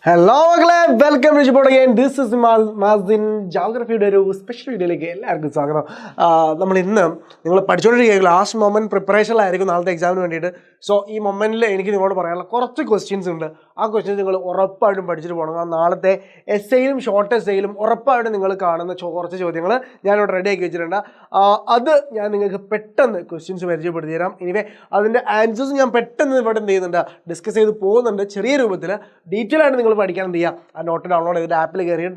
Hello മക്കളെ, welcome to Shipport again. This is Mazin. ജോഗ്രഫിയുടെ ഒരു സ്പെഷ്യൽ വീഡിയോയിലേക്ക് എല്ലാവർക്കും സ്വാഗതം. നമ്മൾ ഇന്ന് നിങ്ങൾ പഠിച്ചുകൊണ്ടിരിക്കുക ലാസ്റ്റ് മൊമെൻറ്റ് പ്രിപ്പറേഷനിലായിരിക്കും നാളത്തെ എക്സാമിന് വേണ്ടിയിട്ട്. സോ ഈ മൊമെൻറ്റിൽ എനിക്ക് നിങ്ങളോട് പറയാനുള്ള കുറച്ച് ക്വസ്റ്റ്യൻസ് ഉണ്ട്. ആ ക്വസ്റ്റ്യൻസ് നിങ്ങൾ ഉറപ്പായിട്ടും പഠിച്ചിട്ട് പോകണം. ആ നാളത്തെ എസ്സേയിലും ഷോർട്ട് എസ്സേയിലും ഉറപ്പായിട്ടും നിങ്ങൾ കാണുന്ന കുറച്ച് ചോദ്യങ്ങൾ ഞാനിവിടെ റെഡിയാക്കി വെച്ചിട്ടുണ്ട്. അത് ഞാൻ നിങ്ങൾക്ക് പെട്ടെന്ന് ക്വസ്റ്റ്യൻസ് പരിചയപ്പെടുത്തി തരാം. ഇനിവേ അതിൻ്റെ ആൻസേഴ്സ് ഞാൻ പെട്ടെന്ന് ഇവിടെ എന്ത് ചെയ്യുന്നുണ്ട്, ഡിസ്കസ് ചെയ്ത് പോകുന്നുണ്ട്. ചെറിയ രൂപത്തിൽ ഡീറ്റെയിൽ ആയിട്ട് നിങ്ങൾ പഠിക്കാൻ എന്ത് ചെയ്യുക, ആ നോട്ട് ഡൗൺലോഡ് ചെയ്തിട്ട് ആപ്പിൽ കയറിയിട്ട്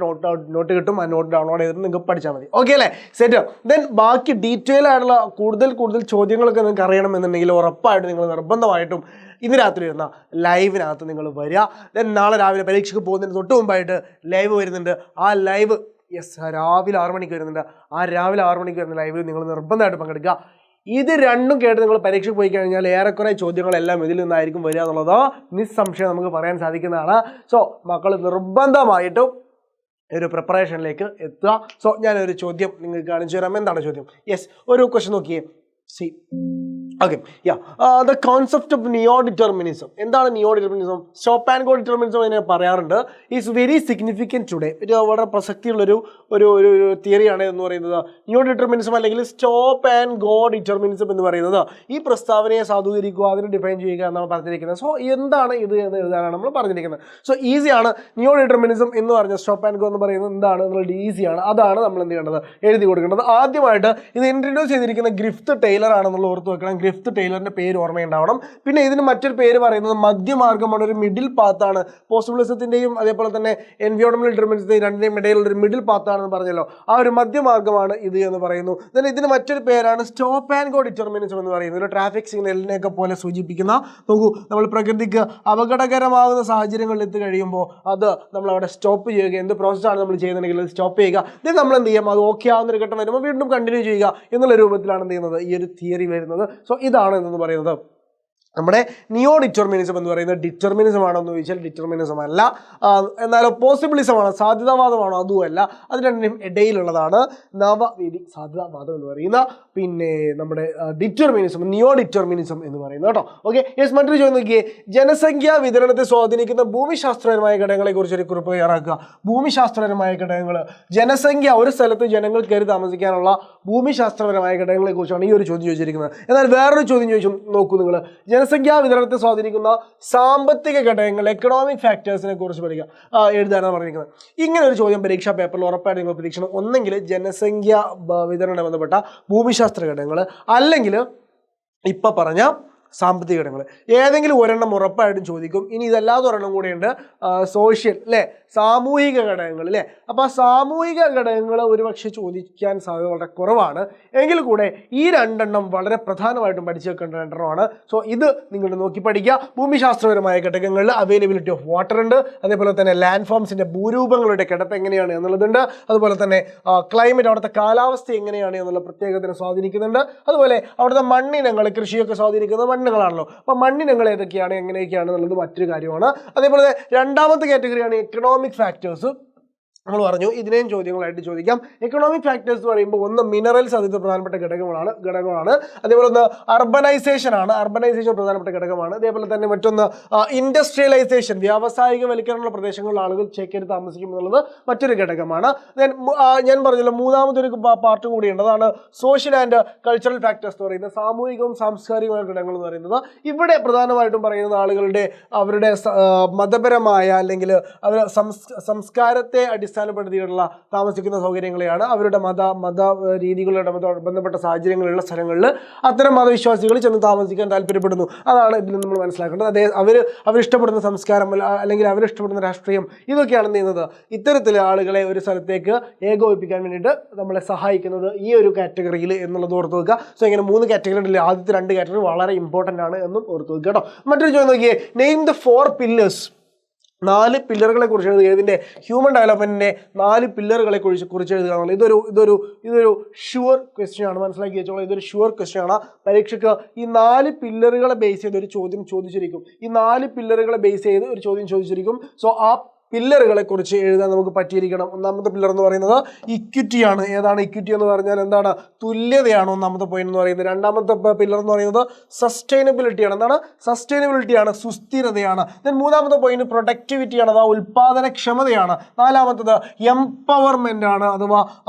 നോട്ട് കിട്ടും. ആ നോട്ട് ഡൗൺലോഡ് ചെയ്തിട്ട് നിങ്ങൾക്ക് പഠിച്ചാൽ മതി. ഓക്കെ അല്ലേ? സെറ്റ്. ദെൻ ബാക്കി ഡീറ്റെയിൽ ആയിട്ടുള്ള കൂടുതൽ ചോദ്യങ്ങളൊക്കെ നിങ്ങൾക്ക് അറിയണമെന്നുണ്ടെങ്കിൽ ഉറപ്പായിട്ട് നിങ്ങൾ നിർബന്ധമായിട്ടും ഇന്ന് രാത്രി വരുന്ന ലൈവിനകത്ത് നിങ്ങൾ വരിക. ദെൻ നാളെ രാവിലെ പരീക്ഷയ്ക്ക് പോകുന്നതിന് തൊട്ട് മുമ്പായിട്ട് ലൈവ് വരുന്നുണ്ട്. ആ ലൈവ് രാവിലെ 6 മണിക്ക് വരുന്നുണ്ട്. ആ രാവിലെ 6 മണിക്ക് വരുന്ന ലൈവിൽ നിങ്ങൾ നിർബന്ധമായിട്ട് പങ്കെടുക്കുക. ഇത് രണ്ടും കേട്ട് നിങ്ങൾ പരീക്ഷയ്ക്ക് പോയി കഴിഞ്ഞാൽ ഏറെക്കുറെ ചോദ്യങ്ങളെല്ലാം ഇതിൽ നിന്നായിരിക്കും വരിക എന്നുള്ളത് നിസ്സംശയം നമുക്ക് പറയാൻ സാധിക്കുന്നതാണ്. സോ മക്കൾ നിർബന്ധമായിട്ടും ഒരു പ്രിപ്പറേഷനിലേക്ക് എത്തുക. സോ ഞാനൊരു ചോദ്യം നിങ്ങൾക്ക് കാണിച്ചു തരാം. എന്താണ് ചോദ്യം? യെസ്, ഒരു ക്വസ്റ്റ്യൻ നോക്കിയേ. See okay, the concept of neo determinism. എന്താണ് neo determinism? Stop and go determinism എന്ന് പറയാറുണ്ട്. Is very significant today. ഇത് വളരെ പ്രസക്തിയുള്ളൊരു ഒരു തിയറിയാണ് എന്ന് പറയുന്നത്. നിയോ ഡിറ്റർമിനിസം അല്ലെങ്കിൽ സ്റ്റോപ്പ് ആൻഡ് ഗോ ഡിറ്റർമിനിസം എന്ന് പറയുന്നത് ഈ പ്രസ്താവനയെ സാധൂകരിക്കുക, അതിനെ ഡിഫൈൻ ചെയ്യുക എന്നാണ് പറഞ്ഞിരിക്കുന്നത്. സോ എന്താണ് ഇത് എന്ന് എഴുതാനാണ് നമ്മൾ പറഞ്ഞിരിക്കുന്നത്. സോ ഈസിയാണ്. നിയോ ഡിറ്റർമിനിസം എന്ന് പറഞ്ഞ സ്റ്റോപ്പ് ആൻഡ് ഗോ എന്ന് പറയുന്നത് എന്താണ് എന്നുള്ളത് ഈസിയാണ്. അതാണ് നമ്മൾ എന്ത് ചെയ്യേണ്ടത്, എഴുതി കൊടുക്കേണ്ടത്. ആദ്യമായിട്ട് ഇത് ഇൻട്രൊഡ്യൂസ് ചെയ്തിരിക്കുന്ന ഗ്രിഫ്റ്റ് ടൈലർ ആണെന്നുള്ള ഓർത്ത് വെക്കണം. ഗ്രിഫ്റ്റ് ടൈലറിന്റെ പേര് ഓർമ്മയുണ്ടാവണം. പിന്നെ ഇതിന് മറ്റൊരു പേര് പറയുന്നത് മധ്യമാർഗ്ഗമാണ്, ഒരു മിഡിൽ പാത്താണ്. പോസിബിളിസത്തിന്റെയും അതേപോലെ തന്നെ എൻവയോൺമെന്റൽ ഡിറ്റർമിനിസത്തിന്റെയും രണ്ടിന്റെയും ഇടയിലുള്ള ഒരു മിഡിൽ പാത്താണെന്ന് പറഞ്ഞല്ലോ. ആ ഒരു മധ്യമാർഗ്ഗമാണ് ഇത് എന്ന് പറയുന്നു. then ഇതിന് മറ്റൊരു പേരാണ് സ്റ്റോപ്പ് ആൻഡ് ഗോ ഡിറ്റർമിനിസം എന്ന് പറയുന്നത്. ഒരു ട്രാഫിക് സിഗ്നലിനെയൊക്കെ പോലെ സൂചിപ്പിക്കുന്ന, നോക്കൂ, നമ്മൾ പ്രകൃതിക്ക് അപകടകരമാകുന്ന സാഹചര്യങ്ങളിൽ എത്തി കഴിയുമ്പോൾ അത് നമ്മൾ അവിടെ സ്റ്റോപ്പ് ചെയ്യുക. എന്ത് പ്രോസസ്സാണ് നമ്മൾ ചെയ്യുന്നുണ്ടെങ്കിൽ അത് സ്റ്റോപ്പ് ചെയ്യുക. then നമ്മൾ എന്ത് ചെയ്യാം, അത് ഓക്കെ ആവുന്നൊരു ഘട്ടം വരുമ്പോൾ വീണ്ടും കണ്ടിന്യൂ ചെയ്യുക എന്നുള്ള രൂപത്തിലാണ് എന്ത് ചെയ്യുന്നത്, ഈ ഒരു തിയറി വരുന്നത്. സോ ഇതാണ് എന്ന് പറയുന്നത് നമ്മുടെ നിയോ ഡിറ്റർമിനിസം എന്ന് പറയുന്നത്. ഡിറ്റർമിനിസം ആണോ എന്ന് ചോദിച്ചാൽ ഡിറ്റർമിനിസം അല്ല. എന്നാലോ പോസിബിളിസമാണോ, സാധ്യതാവാദമാണോ, അതുമല്ല. അത് രണ്ടിനും ഇടയിലുള്ളതാണ് നവവേദി സാധ്യതാവാദം എന്ന് പറയുന്ന. പിന്നെ നമ്മുടെ ഡിറ്റർമിനിസം, നിയോ ഡിറ്റർമിനിസം എന്ന് പറയുന്നത് കേട്ടോ. Okay, yes. മറ്റൊരു ചോദ്യം നോക്കിയേ. ജനസംഖ്യാ വിതരണത്തെ സ്വാധീനിക്കുന്ന ഭൂമിശാസ്ത്രപരമായ ഘടകങ്ങളെ കുറിച്ച് ഒരു കുറിപ്പ് തയ്യാറാക്കുക. ഭൂമിശാസ്ത്രപരമായ ഘടകങ്ങൾ, ജനസംഖ്യ, ഒരു സ്ഥലത്ത് ജനങ്ങൾ കയറി താമസിക്കാനുള്ള ഭൂമിശാസ്ത്രപരമായ ഘടകങ്ങളെ കുറിച്ചാണ് ഈ ഒരു ചോദ്യം ചോദിച്ചിരിക്കുന്നത്. എന്നാൽ വേറൊരു ചോദ്യം ചോദിച്ചു നോക്കൂ നിങ്ങൾ. ജനസംഖ്യാ വിതരണത്തെ സ്വാധീനിക്കുന്ന സാമ്പത്തിക ഘടകങ്ങൾ, എക്കണോമിക് ഫാക്ടേഴ്സിനെ കുറിച്ച് എഴുതാനാണ് പറഞ്ഞിരിക്കുന്നത്. ഇങ്ങനെ ഒരു ചോദ്യം പരീക്ഷാ പേപ്പറിൽ ഉറപ്പായിട്ട് നിങ്ങൾ പ്രതീക്ഷിക്കണം. ഒന്നെങ്കിൽ ജനസംഖ്യ വിതരണം ബന്ധപ്പെട്ട ഭൂമിശാസ്ത്ര ഘടകങ്ങൾ, അല്ലെങ്കിൽ ഇപ്പം പറഞ്ഞ സാമ്പത്തിക ഘടകങ്ങൾ. ഏതെങ്കിലും ഒരെണ്ണം ഉറപ്പായിട്ടും ചോദിക്കും. ഇനി ഇതല്ലാതെ ഒരെണ്ണം കൂടെയുണ്ട്, സോഷ്യൽ അല്ലേ, സാമൂഹിക ഘടകങ്ങൾ അല്ലേ. അപ്പോൾ ആ സാമൂഹിക ഘടകങ്ങൾ ഒരുപക്ഷെ ചോദിക്കാൻ സാധ്യത വളരെ കുറവാണ്. എങ്കിൽ കൂടെ ഈ രണ്ടെണ്ണം വളരെ പ്രധാനമായിട്ടും പഠിച്ചു വെക്കേണ്ട രണ്ടെണ്ണമാണ്. സോ ഇത് നിങ്ങൾ നോക്കി പഠിക്കുക. ഭൂമിശാസ്ത്രപരമായ ഘടകങ്ങളിൽ അവൈലബിലിറ്റി ഓഫ് വാട്ടർ ഉണ്ട്, അതേപോലെ തന്നെ ലാൻഡ് ഫോംസിൻ്റെ ഭൂരൂപങ്ങളുടെ കിടപ്പ് എങ്ങനെയാണ് എന്നുള്ളതുണ്ട്, അതുപോലെ തന്നെ ക്ലൈമറ്റ്, അവിടുത്തെ കാലാവസ്ഥ എങ്ങനെയാണ് എന്നുള്ള പ്രത്യേകതയെ സ്വാധീനിക്കുന്നുണ്ട്. അതുപോലെ അവിടുത്തെ മണ്ണിനങ്ങൾ, കൃഷിയൊക്കെ സ്വാധീനിക്കുന്ന മണ്ണുകളാണല്ലോ. അപ്പോൾ മണ്ണിനങ്ങൾ ഏതൊക്കെയാണ്, എങ്ങനെയൊക്കെയാണ് എന്നുള്ളത് മറ്റൊരു കാര്യമാണ്. അതേപോലെ രണ്ടാമത്തെ കാറ്റഗറിയാണ് എക്കണോമിക് ഫാക്ടേഴ്സ്. നമ്മൾ പറഞ്ഞു ഇതിനെയും ചോദ്യങ്ങളായിട്ട് ചോദിക്കാം. എക്കണോമിക് ഫാക്ടേഴ്സ് എന്ന് പറയുമ്പോൾ ഒന്ന് മിനറൽസ്, അതിൽ പ്രധാനപ്പെട്ട ഘടകമാണ്. അതേപോലെ ഒന്ന് അർബനൈസേഷൻ ആണ്, അർബനൈസേഷൻ പ്രധാനപ്പെട്ട ഘടകമാണ്. അതേപോലെ തന്നെ മറ്റൊന്ന് ഇൻഡസ്ട്രിയലൈസേഷൻ, വ്യാവസായികവൽക്കരണമുള്ള പ്രദേശങ്ങളിൽ ആളുകൾ ചേക്കേറി താമസിക്കും എന്നുള്ളത് മറ്റൊരു ഘടകമാണ്. ദെൻ ഞാൻ പറഞ്ഞല്ലോ മൂന്നാമതൊരു പാർട്ടും കൂടിയുണ്ട്, അതാണ് സോഷ്യൽ ആൻഡ് കൾച്ചറൽ ഫാക്ടേഴ്സ് എന്ന് പറയുന്നത്, സാമൂഹികവും സാംസ്കാരികമായ ഘടകങ്ങൾ എന്ന് പറയുന്നത്. ഇവിടെ പ്രധാനമായിട്ടും പറയുന്നത് ആളുകളുടെ അവരുടെ മതപരമായ അല്ലെങ്കിൽ അവർ സംസ്കാരത്തെ അടിസ്ഥാനപ്പെടുത്തിയിട്ടുള്ള താമസിക്കുന്ന സൗകര്യങ്ങളെയാണ്. അവരുടെ മത രീതികളുടെ ബന്ധപ്പെട്ട സാഹചര്യങ്ങളുള്ള സ്ഥലങ്ങളിൽ അത്തരം മതവിശ്വാസികൾ ചെന്ന് താമസിക്കാൻ താല്പര്യപ്പെടുന്നു. അതാണ് ഇതിൽ നമ്മൾ മനസ്സിലാക്കേണ്ടത്. അവരിഷ്ടപ്പെടുന്ന സംസ്കാരം അല്ലെങ്കിൽ അവരിഷ്ടപ്പെടുന്ന രാഷ്ട്രീയം, ഇതൊക്കെയാണ് എന്ത് ചെയ്യുന്നത്, ഇത്തരത്തിലെ ആളുകളെ ഒരു സ്ഥലത്തേക്ക് ഏകോപിപ്പിക്കാൻ വേണ്ടിയിട്ട് നമ്മളെ സഹായിക്കുന്നത് ഈ ഒരു കാറ്റഗറിയിൽ എന്നുള്ളത് ഓർത്ത് വെക്കുക. സോ ഇങ്ങനെ 3 കാറ്റഗറി ഉണ്ടല്ലേ, ആദ്യത്തെ 2 കാറ്റഗറി വളരെ ഇമ്പോർട്ടൻ്റ് ആണ് എന്നും ഓർത്ത് വെക്കുക കേട്ടോ. മറ്റൊരു ചോദ്യം നോക്കിയേ. Name the 4 pillars. 4 പില്ലറുകളെ കുറിച്ച് എഴുതുക. ഇതിൻ്റെ ഹ്യൂമൻ ഡെവലപ്മെൻറ്റിൻ്റെ 4 പില്ലറുകളെ കുറിച്ച് എഴുതുക എന്നുള്ളത് ഇതൊരു ഷുവർ ക്വസ്റ്റ്യൻ ആണ്, മനസ്സിലാക്കി വെച്ചോളൂ. ഇതൊരു ഷുവർ ക്വസ്റ്റ്യൻ ആണ്. പരീക്ഷയ്ക്ക് ഈ 4 പില്ലറുകളെ ബേസ് ചെയ്ത് ഒരു ചോദ്യം ചോദിച്ചിരിക്കും. ഈ 4 പില്ലറുകളെ ബേസ് ചെയ്ത് ഒരു ചോദ്യം ചോദിച്ചിരിക്കും. സോ ആ പില്ലറുകളെ കുറിച്ച് എഴുതാൻ നമുക്ക് പറ്റിയിരിക്കണം. ഒന്നാമത്തെ പില്ലർ എന്ന് പറയുന്നത് ഇക്വിറ്റിയാണ്. ഏതാണ് ഇക്വിറ്റി എന്ന് പറഞ്ഞാൽ എന്താണ്? തുല്യതയാണ് ഒന്നാമത്തെ പോയിന്റ് എന്ന് പറയുന്നത്. രണ്ടാമത്തെ പില്ലർ എന്ന് പറയുന്നത് സസ്റ്റൈനബിലിറ്റിയാണ്. എന്താണ്? സസ്റ്റൈനബിലിറ്റിയാണ്, സുസ്ഥിരതയാണ്. ദെൻ മൂന്നാമത്തെ പോയിന്റ് പ്രൊഡക്ടിവിറ്റിയാണ്, അഥവാ ഉൽപാദനക്ഷമതയാണ്. നാലാമത്തത് എംപവർമെന്റ് ആണ്, അഥവാ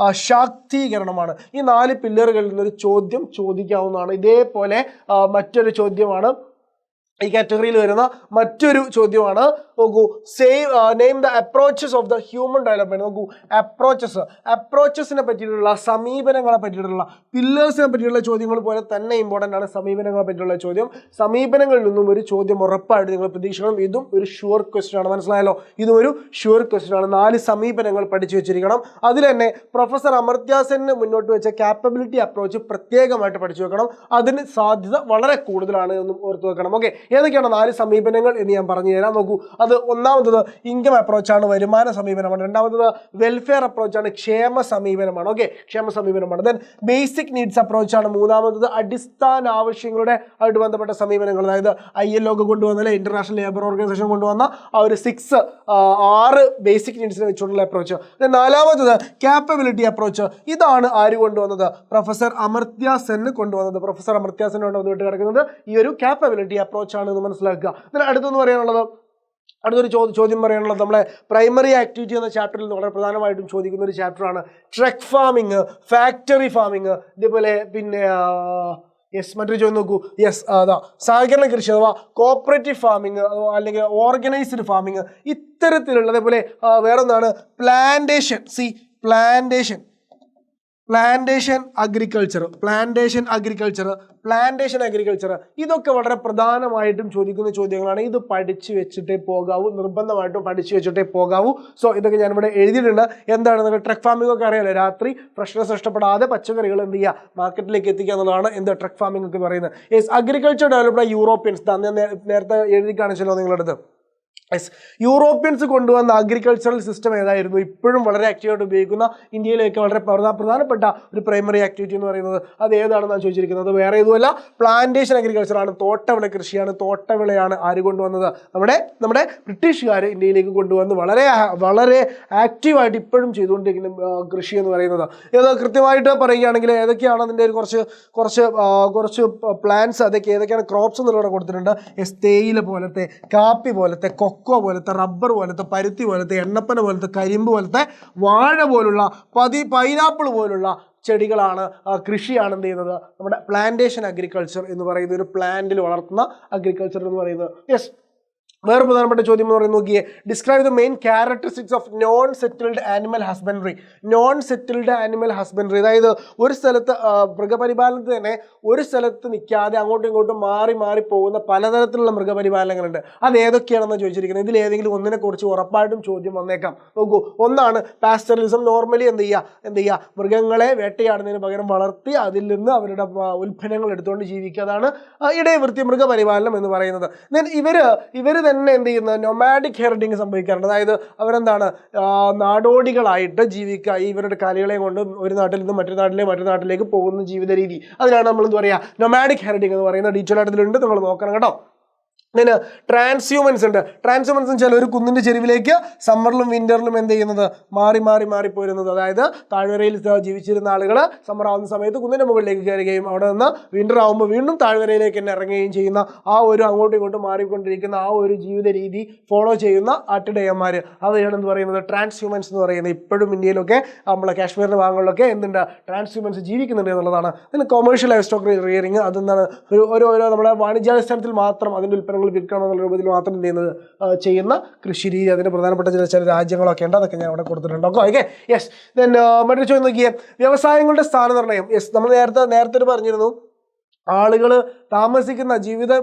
ശാക്തീകരണമാണ്. ഈ 4 പില്ലറുകളിൽ നിന്നൊരു ചോദ്യം ചോദിക്കാവുന്നതാണ്. ഇതേപോലെ മറ്റൊരു ചോദ്യമാണ് ഈ കാറ്റഗറിയിൽ വരുന്ന മറ്റൊരു ചോദ്യമാണ്. നോക്കൂ, name the approaches of the human development. നോക്കൂ, അപ്രോച്ചസിനെ പറ്റിയിട്ടുള്ള, സമീപനങ്ങളെ പറ്റിയിട്ടുള്ള, പില്ലേഴ്സിനെ പറ്റിയിട്ടുള്ള ചോദ്യങ്ങൾ പോലെ തന്നെ ഇമ്പോർട്ടൻ്റ് ആണ് സമീപനങ്ങളെ പറ്റിയുള്ള ചോദ്യം. സമീപനങ്ങളിൽ നിന്നും ഒരു ചോദ്യം ഉറപ്പായിട്ട് നിങ്ങൾ പ്രതീക്ഷിക്കണം. ഇതും ഒരു ഷുവർ ക്വസ്റ്റ്യൻ ആണ്, മനസ്സിലായല്ലോ? ഇതും ഒരു ഷുവർ ക്വസ്റ്റ്യൻ ആണ്. 4 സമീപനങ്ങൾ പഠിച്ചു വെച്ചിരിക്കണം. അതിൽ തന്നെ പ്രൊഫസർ അമർത്യ സെൻ മുന്നോട്ട് വെച്ച കാപ്പബിലിറ്റി അപ്രോച്ച് പ്രത്യേകമായിട്ട് പഠിച്ചു വെക്കണം. അതിന് സാധ്യത വളരെ കൂടുതലാണ് എന്നും ഓർത്ത് വെക്കണം. ഓക്കെ, ഏതൊക്കെയാണ് 4 സമീപനങ്ങൾ എന്ന് ഞാൻ പറഞ്ഞു തരാം. നോക്കൂ, അത് ഒന്നാമത്തത് ഇൻകം അപ്രോച്ചാണ്, വരുമാന സമീപനമാണ്. രണ്ടാമത്തത് വെൽഫെയർ അപ്രോച്ചാണ്, ക്ഷേമ സമീപനമാണ്. ഓക്കെ, ക്ഷേമ സമീപനമാണ്. ദെൻ ബേസിക് നീഡ്സ് അപ്രോച്ചാണ് മൂന്നാമത്തത്. അടിസ്ഥാന ആവശ്യങ്ങളുടെ ആയിട്ട് ബന്ധപ്പെട്ട സമീപനങ്ങൾ, അതായത് ILO ഒക്കെ കൊണ്ടുവന്നല്ലേ, ഇന്റർനാഷണൽ ലേബർ ഓർഗനൈസേഷൻ കൊണ്ടുവന്ന ആ ഒരു 6 ബേസിക് നീഡ്സിനെ വെച്ചുകൊണ്ടുള്ള അപ്രോച്ച്. ദെൻ നാലാമത്തത് കാപ്പബിലിറ്റി അപ്രോച്ച്. ഇതാണ് ആര് കൊണ്ടുവന്നത്? പ്രൊഫസർ അമർത്യ സെൻ കൊണ്ടുവന്നത്. പ്രൊഫസർ അമർത്യ സെൻ കൊണ്ടുവന്നിട്ട് കിടക്കുന്നത് ഈ ഒരു കാപ്പബിലിറ്റി അപ്രോച്ച് ആണ് എന്ന് മനസ്സിലാക്കുക. ഇതിന് അടുത്തെന്ന് പറയാനുള്ളത്, അടുത്തൊരു ചോദ്യം പറയാനുള്ളത് നമ്മളെ പ്രൈമറി ആക്ടിവിറ്റി എന്ന ചാപ്റ്ററിൽ വളരെ പ്രധാനമായിട്ടും ചോദിക്കുന്ന ഒരു ചാപ്റ്ററാണ് ട്രക്ക് ഫാമിങ്, ഫാക്ടറി ഫാമിങ്, ഇതേപോലെ പിന്നെ മറ്റൊരു ചോദ്യം നോക്കൂ. സഹകരണ കൃഷി അഥവാ കോപ്പറേറ്റീവ് ഫാമിങ് അല്ലെങ്കിൽ ഓർഗനൈസ്ഡ് ഫാമിങ്, ഇത്തരത്തിലുള്ള. അതേപോലെ വേറൊന്നാണ് പ്ലാന്റേഷൻ. Plantation agriculture. ഇതൊക്കെ വളരെ പ്രധാനമായിട്ടും ചോദിക്കുന്ന ചോദ്യങ്ങളാണ്. ഇത് പഠിച്ചു വെച്ചിട്ടേ പോകാവൂ, നിർബന്ധമായിട്ടും പഠിച്ചു വെച്ചിട്ടേ പോകാവൂ. സോ ഇതൊക്കെ ഞാനിവിടെ എഴുതിയിട്ടുണ്ട്. എന്താണ് നിങ്ങൾ ട്രക്ക് ഫാമിംഗ് ഒക്കെ അറിയാലോ, രാത്രി ഫ്രഷ്നെസ് നഷ്ടപ്പെടാതെ പച്ചക്കറികൾ എന്ത് ചെയ്യുക, മാർക്കറ്റിലേക്ക് എത്തിക്കുക എന്നുള്ളതാണ് എന്ത് ട്രക്ക് ഫാമിംഗ് ഒക്കെ പറയുന്നത്. Agriculture developed Europeans. നേരത്തെ എഴുതി കാണിച്ചല്ലോ നിങ്ങളടുത്ത്. യൂറോപ്യൻസ് കൊണ്ടുവന്ന അഗ്രികൾച്ചറൽ സിസ്റ്റം ഏതായിരുന്നു? ഇപ്പോഴും വളരെ ആക്റ്റീവായിട്ട് ഉപയോഗിക്കുന്ന, ഇന്ത്യയിലേക്ക് വളരെ പ്രധാനപ്പെട്ട ഒരു പ്രൈമറി ആക്ടിവിറ്റി എന്ന് പറയുന്നത് അത് ഏതാണെന്നാണ് ചോദിച്ചിരിക്കുന്നത്. വേറെ ഇതുമല്ല, പ്ലാന്റേഷൻ അഗ്രികൾച്ചർ ആണ്, തോട്ടവിള കൃഷിയാണ്. തോട്ടവിളയാണ് ആര് കൊണ്ടുവന്നത്? നമ്മുടെ ബ്രിട്ടീഷുകാർ ഇന്ത്യയിലേക്ക് കൊണ്ടുവന്ന് വളരെ ആക്റ്റീവായിട്ട് ഇപ്പോഴും ചെയ്തുകൊണ്ടിരിക്കുന്ന കൃഷി എന്ന് പറയുന്നത്. ഇത് കൃത്യമായിട്ട് പറയുകയാണെങ്കിൽ ഏതൊക്കെയാണ് അതിൻ്റെ ഒരു കുറച്ച് പ്ലാന്റ്സ്, ഏതൊക്കെയാണ് ക്രോപ്സ് എന്നുള്ളത് കൊടുത്തിട്ടുണ്ട്. തേയില പോലത്തെ, കാപ്പി പോലത്തെ, കൊക്കോ പോലത്തെ, റബ്ബർ പോലത്തെ, പരുത്തി പോലത്തെ, എണ്ണപ്പന പോലത്തെ, കരിമ്പ് പോലത്തെ, വാഴ പോലുള്ള, പൈനാപ്പിൾ പോലുള്ള ചെടികളാണ്, കൃഷിയാണ് എന്ത് ചെയ്യുന്നത്? നമ്മുടെ പ്ലാന്റേഷൻ അഗ്രികൾച്ചർ എന്ന് പറയുന്ന ഒരു പ്ലാന്റിൽ വളർത്തുന്ന അഗ്രികൾച്ചർ എന്ന് പറയുന്നത്. വേറെ പ്രധാനപ്പെട്ട ചോദ്യം എന്ന് പറയുന്നത് നോക്കിയേ, describe the main characteristics of non settled animal husbandry. അതായത് ഒരു സ്ഥലത്ത് മൃഗപരിപാലനത്തിൽ തന്നെ ഒരു സ്ഥലത്ത് നിൽക്കാതെ അങ്ങോട്ടും ഇങ്ങോട്ടും മാറി പോകുന്ന പലതരത്തിലുള്ള മൃഗപരിപാലനങ്ങളുണ്ട്. അത് ഏതൊക്കെയാണെന്ന് ചോദിച്ചിരിക്കുന്നത്. ഇതിൽ ഏതെങ്കിലും ഒന്നിനെ കുറിച്ച് ഉറപ്പായിട്ടും ചോദ്യം വന്നേക്കാം. നോക്കൂ, ഒന്നാണ് പാസ്റ്ററലിസം. നോർമലി എന്ത് ചെയ്യുക, മൃഗങ്ങളെ വേട്ടയാടുന്നതിന് പകരം വളർത്തി അതിൽ നിന്ന് അവരുടെ ഉൽപ്പന്നങ്ങൾ എടുത്തുകൊണ്ട് ജീവിക്കുക. അതാണ് ഇടയവൃത്തി മൃഗപരിപാലനം എന്ന് പറയുന്നത്. ദെൻ ഇവർ തന്നെ എന്ത് ചെയ്യുന്നത്? നൊമാഡിക് ഹെറിഡിങ് സംഭവിക്കാറുണ്ട്. അതായത് അവരെന്താണ്, നാടോടികളായിട്ട് ജീവിക്കുക. ഇവരുടെ കാലികളെ കൊണ്ട് ഒരു നാട്ടിൽ നിന്ന് മറ്റു നാട്ടിലേക്ക് പോകുന്ന ജീവിത രീതി, അതിനാണ് നമ്മൾ എന്ത് പറയുക, നൊമാഡിക് ഹെറിഡിങ് എന്ന് പറയുന്ന. ഡീറ്റെയിൽ ആയിട്ടുണ്ട്, നിങ്ങൾ നോക്കണം കേട്ടോ. പിന്നെ ട്രാൻസ്ഹ്യൂമൻസ് ഉണ്ട്. ട്രാൻസ്ഹ്യൂമൻസ് എന്ന് വെച്ചാൽ ഒരു കുന്നിൻ്റെ ചെരുവിലേക്ക് സമ്മറിലും വിൻ്ററിലും എന്ത് ചെയ്യുന്നത്? മാറി പോരുന്നത്. അതായത് താഴ്വരയിൽ ജീവിച്ചിരുന്ന ആളുകൾ സമ്മർ ആവുന്ന സമയത്ത് കുന്നിൻ്റെ മുകളിലേക്ക് കയറുകയും അവിടെ നിന്ന് വിൻ്റർ ആകുമ്പോൾ വീണ്ടും താഴ്വരയിലേക്ക് തന്നെ ഇറങ്ങുകയും ചെയ്യുന്ന ആ ഒരു അങ്ങോട്ടും ഇങ്ങോട്ടും മാറിക്കൊണ്ടിരിക്കുന്ന ആ ഒരു ജീവിത രീതി ഫോളോ ചെയ്യുന്ന ആട്ടിടയന്മാർ, അതാണ് എന്ത് പറയുന്നത്? ട്രാൻസ്ഹ്യൂമൻസ് എന്ന് പറയുന്നത്. ഇപ്പോഴും ഇന്ത്യയിലൊക്കെ നമ്മളെ കാശ്മീരിൻ്റെ ഭാഗങ്ങളിലൊക്കെ എന്തുണ്ട്? ട്രാൻസ്ഹ്യൂമൻസ് ജീവിക്കുന്നുണ്ട് എന്നുള്ളതാണ്. പിന്നെ കൊമേഴ്ഷ്യൽ ലൈഫ് സ്റ്റോക്ക് റിയറിങ്, അതെന്താണ് ഓരോ നമ്മുടെ വാണിജ്യാടിസ്ഥാനത്തിൽ മാത്രം അതിൻ്റെ ഉൽപ്പന്നങ്ങൾ വിൽക്കണം എന്നുള്ള രൂപത്തിൽ മാത്രം ചെയ്യുന്ന കൃഷി രീതി. അതിന് പ്രധാനപ്പെട്ട ചില രാജ്യങ്ങളൊക്കെ ഉണ്ട്, അതൊക്കെ ഞാൻ അവിടെ കൊടുത്തിട്ടുണ്ട്. ഓക്കെ, മറ്റൊരു ചോദ്യം നോക്കിയേ, വ്യവസായങ്ങളുടെ സ്ഥാനനിർണ്ണയം. നമ്മൾ നേരത്തെ പറഞ്ഞിരുന്നു, ആളുകൾ താമസിക്കുന്ന ജീവിതം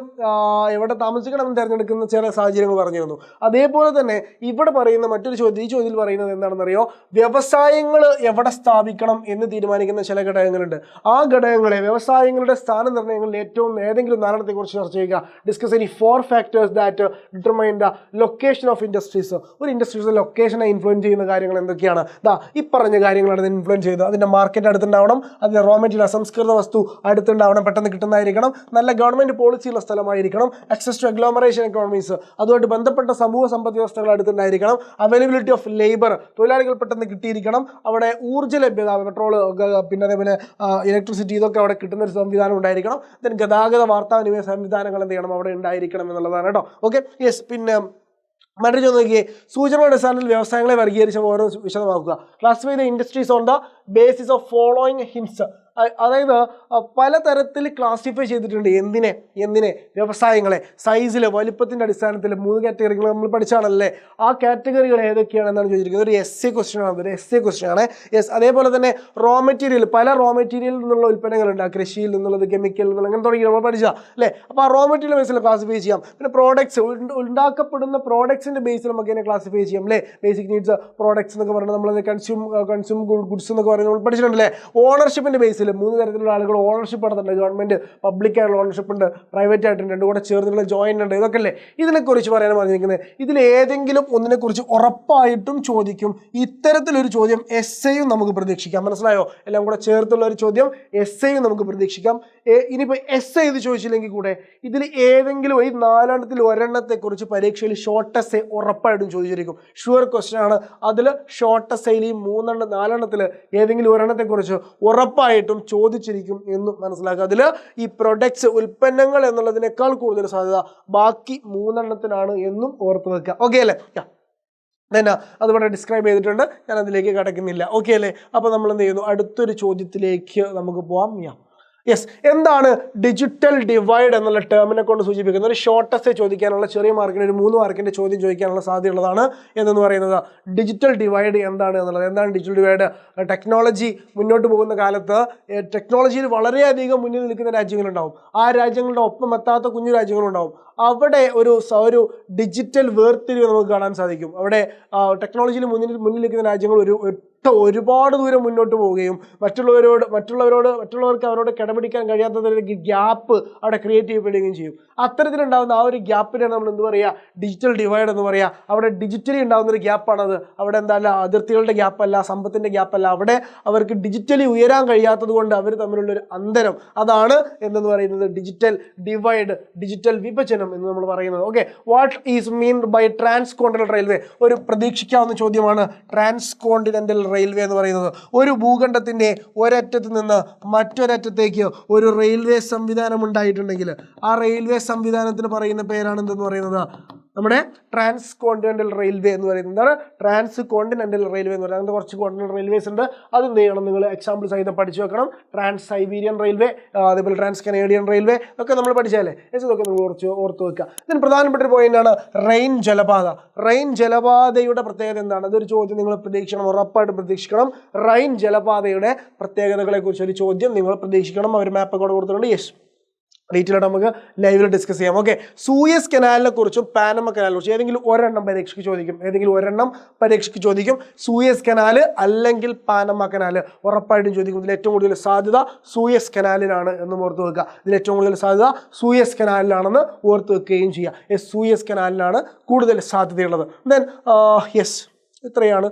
എവിടെ താമസിക്കണമെന്ന് തിരഞ്ഞെടുക്കുന്ന ചില സാഹചര്യങ്ങൾ പറഞ്ഞിരുന്നു. അതേപോലെ തന്നെ ഇവിടെ പറയുന്ന മറ്റൊരു ചോദ്യം, ഈ ചോദ്യത്തിൽ പറയുന്നത് എന്താണെന്നറിയോ? വ്യവസായങ്ങൾ എവിടെ സ്ഥാപിക്കണം എന്ന് തീരുമാനിക്കുന്ന ചില ഘടകങ്ങളുണ്ട്. ആ ഘടകങ്ങളെ, വ്യവസായങ്ങളുടെ സ്ഥാനനിർണ്ണയങ്ങളിൽ ഏതെങ്കിലും നാലെണ്ണത്തെക്കുറിച്ച് ചർച്ച ചെയ്യുക. Discuss any 4 factors that determine the location of industries. ഒരു ഇൻഡസ്ട്രീസ് ലൊക്കേഷനെ ഇൻഫ്ലുവൻസ് ചെയ്യുന്ന കാര്യങ്ങൾ എന്തൊക്കെയാണ്? ഈ പറഞ്ഞ കാര്യങ്ങളാണ് ഇത് ഇൻഫ്ലുവൻസ് ചെയ്തത്. അതിൻ്റെ മാർക്കറ്റ് അടുത്തുണ്ടാവണം, അതിൻ്റെ റോ മെറ്റീരിയൽ അസംസ്കൃത വസ്തു അടുത്തുണ്ടാവണം, പെട്ടെന്ന് പെട്ടെന്ന് കിട്ടുന്നതായിരിക്കണം, നല്ല ഗവൺമെൻറ് പോളിസിയുള്ള സ്ഥലമായിരിക്കണം, ആക്സസ് ടു അഗ്ലോമറേഷൻ എക്കോണമീസ് അതുമായിട്ട് ബന്ധപ്പെട്ട സമൂഹ സമ്പദ് വ്യവസ്ഥകൾ അടുത്തുണ്ടായിരിക്കണം, അവൈലബിലിറ്റി ഓഫ് ലേബർ തൊഴിലാളികൾ പെട്ടെന്ന് കിട്ടിയിരിക്കണം, അവിടെ ഊർജ്ജ ലഭ്യത പെട്രോൾ പിന്നെ അതേപോലെ ഇലക്ട്രിസിറ്റി ഇതൊക്കെ അവിടെ കിട്ടുന്ന ഒരു സംവിധാനം ഉണ്ടായിരിക്കണം. ദെൻ ഗതാഗത വാർത്താവിനിമയ സംവിധാനങ്ങൾ എന്ത് ചെയ്യണം അവിടെ ഉണ്ടായിരിക്കണം എന്നുള്ളതാണ് കേട്ടോ. Okay yes. പിന്നെ മറ്റൊരു ചോദ്യം നോക്കിയേ, സൂചനകളുടെ അടിസ്ഥാനത്തിൽ വ്യവസായങ്ങളെ വർഗീകരിച്ച ഓരോ വിശദമാക്കുക. Classify the industries on the basis of following hints. അതായത് പലതരത്തിൽ ക്ലാസിഫൈ ചെയ്തിട്ടുണ്ട്. എന്തിനെ വ്യവസായങ്ങളെ സൈസിൽ വലിപ്പത്തിൻ്റെ അടിസ്ഥാനത്തിൽ 3 കാറ്റഗറികൾ നമ്മൾ പഠിച്ചാണല്ലേ. ആ കാറ്റഗറികൾ ഏതൊക്കെയാണെന്നാണ് ചോദിച്ചിരിക്കുന്നത്. ഒരു എസ് എ ക്വസ്റ്റ്യൻ ആണ്, ഒരു എസ് എ ക്വസ്റ്റ്യൻ ആണ്. യെസ്. അതേപോലെ തന്നെ പല റോ മെറ്റീരിയലിൽ നിന്നുള്ള ഉൽപ്പന്നങ്ങളുണ്ട്, കൃഷിയിൽ നിന്നുള്ളത്, കെമിക്കലിൽ നിന്നുള്ള അങ്ങനെ തുടങ്ങി നമ്മൾ പഠിച്ചാൽ അല്ലേ. അപ്പോൾ ആ റോ മെറ്റീരിയൽ ബേസിൽ ക്ലാസിഫൈ ചെയ്യാം. പിന്നെ പ്രോഡക്ട്സ് ഉണ്ടാക്കപ്പെടുന്ന പ്രോഡക്ട്സിൻ്റെ ബേസിൽ നമുക്ക് അതിനെ ക്ലാസിഫൈ ചെയ്യാം അല്ലേ. ബേസിക് നീഡ്സ് പ്രോഡക്ട്സ് എന്നൊക്കെ പറയുന്നത് നമ്മൾ കൺസ്യൂം ഗുഡ്സ് എന്നൊക്കെ പറയുന്നത് നമ്മൾ പഠിച്ചിട്ടുണ്ടല്ലേ. ഓണർഷിപ്പിൻ്റെ ബേസിൽ 3 തരത്തിലുള്ള ആളുകൾ ഓണർഷിപ്പ് നടത്തുന്നുണ്ട്. ഗവൺമെൻറ് പബ്ലിക് ആയിട്ടുള്ള ഓണർഷിപ്പ് ഉണ്ട്, പ്രൈവറ്റ് ആയിട്ടുണ്ട്, രണ്ടും കൂടെ ചേർന്നുള്ള ജോയിൻ്റ് ഉണ്ട്. ഇതൊക്കെ അല്ലേ ഇതിനെക്കുറിച്ച് പറയാൻ പറഞ്ഞിരിക്കുന്നത്. ഇതിൽ ഏതെങ്കിലും ഒന്നിനെക്കുറിച്ച് ഉറപ്പായിട്ടും ചോദിക്കും. ഇത്തരത്തിലൊരു ചോദ്യം എസ് എയും നമുക്ക് പ്രതീക്ഷിക്കാം. മനസ്സിലായോ? എല്ലാം കൂടെ ചേർത്തുള്ള ഒരു ചോദ്യം എസ് എയും നമുക്ക് പ്രതീക്ഷിക്കാം. ഇനിയിപ്പോൾ എസ് എ ഇത് ചോദിച്ചില്ലെങ്കിൽ കൂടെ ഇതിൽ ഏതെങ്കിലും ഈ 4 ഒരെണ്ണത്തെക്കുറിച്ച് പരീക്ഷയിൽ ഷോർട്ട് എസ് എ ഉറപ്പായിട്ടും ചോദിച്ചിരിക്കും. ഷുവർ ക്വസ്റ്റ്യൻ ആണ്. അതിൽ ഷോർട്ട് എസ് എയിൽ ഈ 4 ഏതെങ്കിലും ഒരെണ്ണത്തെക്കുറിച്ച് ഉറപ്പായിട്ടും ചോദിച്ചിരിക്കും എന്ന് മനസ്സിലാക്കുക. അതിൽ ഈ പ്രൊഡക്ട്സ് ഉൽപ്പന്നങ്ങൾ എന്നുള്ളതിനേക്കാൾ കൂടുതൽ സാധ്യത ബാക്കി 3 എന്നും ഓർത്ത് വെക്കുക. ഓക്കെ അല്ലേ? തന്നെ അതുപോലെ ഡിസ്ക്രൈബ് ചെയ്തിട്ടുണ്ട്, ഞാൻ അതിലേക്ക് കടക്കുന്നില്ല. ഓക്കെ അല്ലേ? അപ്പോൾ നമ്മൾ എന്ത് ചെയ്യുന്നു, അടുത്തൊരു ചോദ്യത്തിലേക്ക് നമുക്ക് പോവാം. യെസ്. എന്താണ് ഡിജിറ്റൽ ഡിവൈഡ് എന്നുള്ള ടേമിനെ കൊണ്ട് സൂചിപ്പിക്കുന്നത്? ഒരു ഷോർട്ടസ്റ്റ് ചോദിക്കാനുള്ള ചെറിയ മാർക്കിന് ഒരു 3 മാർക്കിൻ്റെ ചോദ്യം ചോദിക്കാനുള്ള സാധ്യതയുള്ളതാണ് എന്ന് പറയുന്നത്. ഡിജിറ്റൽ ഡിവൈഡ് എന്താണ് എന്നുള്ളത്. എന്താണ് ഡിജിറ്റൽ ഡിവൈഡ്? ടെക്നോളജി മുന്നോട്ട് പോകുന്ന കാലത്ത് ടെക്നോളജിയിൽ വളരെയധികം മുന്നിൽ നിൽക്കുന്ന രാജ്യങ്ങളുണ്ടാവും, ആ രാജ്യങ്ങളുടെ ഒപ്പം എത്താത്ത കുഞ്ഞു രാജ്യങ്ങളുണ്ടാവും. അവിടെ ഒരു ഡിജിറ്റൽ വേർതിരിവ് നമുക്ക് കാണാൻ സാധിക്കും. അവിടെ ടെക്നോളജിയിൽ മുന്നിൽ നിൽക്കുന്ന രാജ്യങ്ങൾ ഒരുപാട് ദൂരം മുന്നോട്ട് പോവുകയും മറ്റുള്ളവർക്ക് അവരോട് കിടപിടിക്കാൻ കഴിയാത്ത ഗ്യാപ്പ് അവിടെ ക്രിയേറ്റ് ചെയ്യപ്പെടുകയും ചെയ്യും. അത്തരത്തിലുണ്ടാകുന്ന ആ ഒരു ഗ്യാപ്പിനെയാണ് നമ്മൾ എന്ത് പറയുക, ഡിജിറ്റൽ ഡിവൈഡ് എന്ന് പറയുക. അവിടെ ഡിജിറ്റലി ഉണ്ടാകുന്ന ഒരു ഗ്യാപ്പാണത്. അവിടെ എന്താല്ല അതിർത്തികളുടെ ഗ്യാപ്പല്ല, സമ്പത്തിൻ്റെ ഗ്യാപ്പല്ല, അവിടെ അവർക്ക് ഡിജിറ്റലി ഉയരാൻ കഴിയാത്തത് കൊണ്ട് അവർ തമ്മിലുള്ളൊരു അന്തരം, അതാണ് എന്ന് പറയുന്നത് ഡിജിറ്റൽ ഡിവൈഡ്, ഡിജിറ്റൽ വിഭജനം എന്ന് നമ്മൾ പറയുന്നത്. Okay. What is mean by transcontinental railway? ഒരു പ്രതീക്ഷിക്കാവുന്ന ചോദ്യമാണ് ട്രാൻസ് കോണ്ടിനെന്റൽ റെയിൽവേ എന്ന് പറയുന്നത്. ഒരു ഭൂഖണ്ഡത്തിൻ്റെ ഒരറ്റത്ത് നിന്ന് മറ്റൊരറ്റത്തേക്ക് ഒരു റെയിൽവേ സംവിധാനം ഉണ്ടായിട്ടുണ്ടെങ്കിൽ ആ റെയിൽവേ സംവിധാനത്തിന് പറയുന്ന പേരാണ് എന്തെന്ന് പറയുന്നത്, നമ്മുടെ ട്രാൻസ് കോണ്ടിനെന്റൽ റെയിൽവേ എന്ന് പറയുന്നത്. എന്താണ് ട്രാൻസ് കോണ്ടിനെന്റൽ റെയിൽവേ എന്ന് പറയുന്നത്? കുറച്ച് കോണ്ടിനെന്റൽ റെയിൽവേസ് ഉണ്ട്, അത് എന്ത് ചെയ്യണം, നിങ്ങൾ എക്സാമ്പിൾ സഹിതം പഠിച്ചു വെക്കണം. ട്രാൻസ് സൈബീരിയൻ റെയിൽവേ, അതേപോലെ ട്രാൻസ് കനേഡിയൻ റെയിൽവേ ഒക്കെ നമ്മൾ പഠിച്ചാലേ. ഇതൊക്കെ നിങ്ങൾ ഓർത്ത് വെക്കുക. ഇതിന് പ്രധാനപ്പെട്ട ഒരു പോയിന്റാണ് റെയിൻ ജലപാത. റെയിൻ ജലപാതയുടെ പ്രത്യേകത എന്താണ്? അതൊരു ചോദ്യം നിങ്ങൾ പ്രതീക്ഷിക്കണം, ഉറപ്പായിട്ട് പ്രതീക്ഷിക്കണം. റെയിൻ ജലപാതയുടെ പ്രത്യേകതകളെ കുറിച്ച് ഒരു ചോദ്യം നിങ്ങൾ പ്രതീക്ഷിക്കണം. അവർ മാപ്പൊക്കെ കൊടുത്തിട്ടുണ്ട്. യെസ്, ഡീറ്റെയിൽ ആയിട്ട് നമുക്ക് ലൈവിൽ ഡിസ്കസ് ചെയ്യാം. ഓക്കെ. സൂയസ് കനാലിനെ കുറിച്ചും പാനമ കനാലിനെ കുറിച്ചും ഏതെങ്കിലും ഒരെണ്ണം പരീക്ഷയ്ക്ക് ചോദിക്കും. സൂയസ് കനാൽ അല്ലെങ്കിൽ പാനമ കനാൽ ഉറപ്പായിട്ടും ചോദിക്കും. ഇതിൽ ഏറ്റവും കൂടുതൽ സാധ്യത സൂയസ് കനാലിനാണ് എന്ന് ഓർത്ത് വെക്കുക. ഇതിൽ ഏറ്റവും കൂടുതൽ സാധ്യത സൂയസ് കനാലിനാണെന്ന് ഓർത്ത് വെക്കുകയും ചെയ്യുക. യെസ്, സൂയസ് കനാലിനാണ് കൂടുതൽ സാധ്യതയുള്ളത്. ദെൻ യെസ്, ഇത്രയാണ്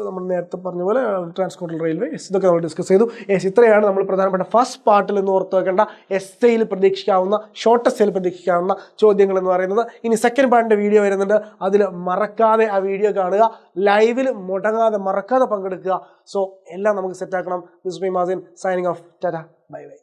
നമ്മൾ നേരത്തെ പറഞ്ഞ പോലെ ട്രാൻസ് കോണ്ടിനെന്റൽ റെയിൽവേ. ഇതൊക്കെ നമ്മൾ ഡിസ്കസ് ചെയ്തു. ഇത്രയാണ് നമ്മൾ പ്രധാനപ്പെട്ട ഫസ്റ്റ് പാർട്ടിൽ നിന്ന് ഓർത്ത് വെക്കേണ്ട എസ്സേയിൽ പ്രതീക്ഷിക്കാവുന്ന ഷോർട്ടസ്റ്റിൽ പ്രതീക്ഷിക്കാവുന്ന ചോദ്യങ്ങൾ എന്ന് പറയുന്നത്. ഇനി സെക്കൻഡ് പാർട്ടിൻ്റെ വീഡിയോ വരുന്നുണ്ട്, അതിൽ മറക്കാതെ ആ വീഡിയോ കാണുക, ലൈവിൽ മറക്കാതെ പങ്കെടുക്കുക. സോ എല്ലാം നമുക്ക് സെറ്റാക്കണം. This me Mazin signing off. Tata, bye by.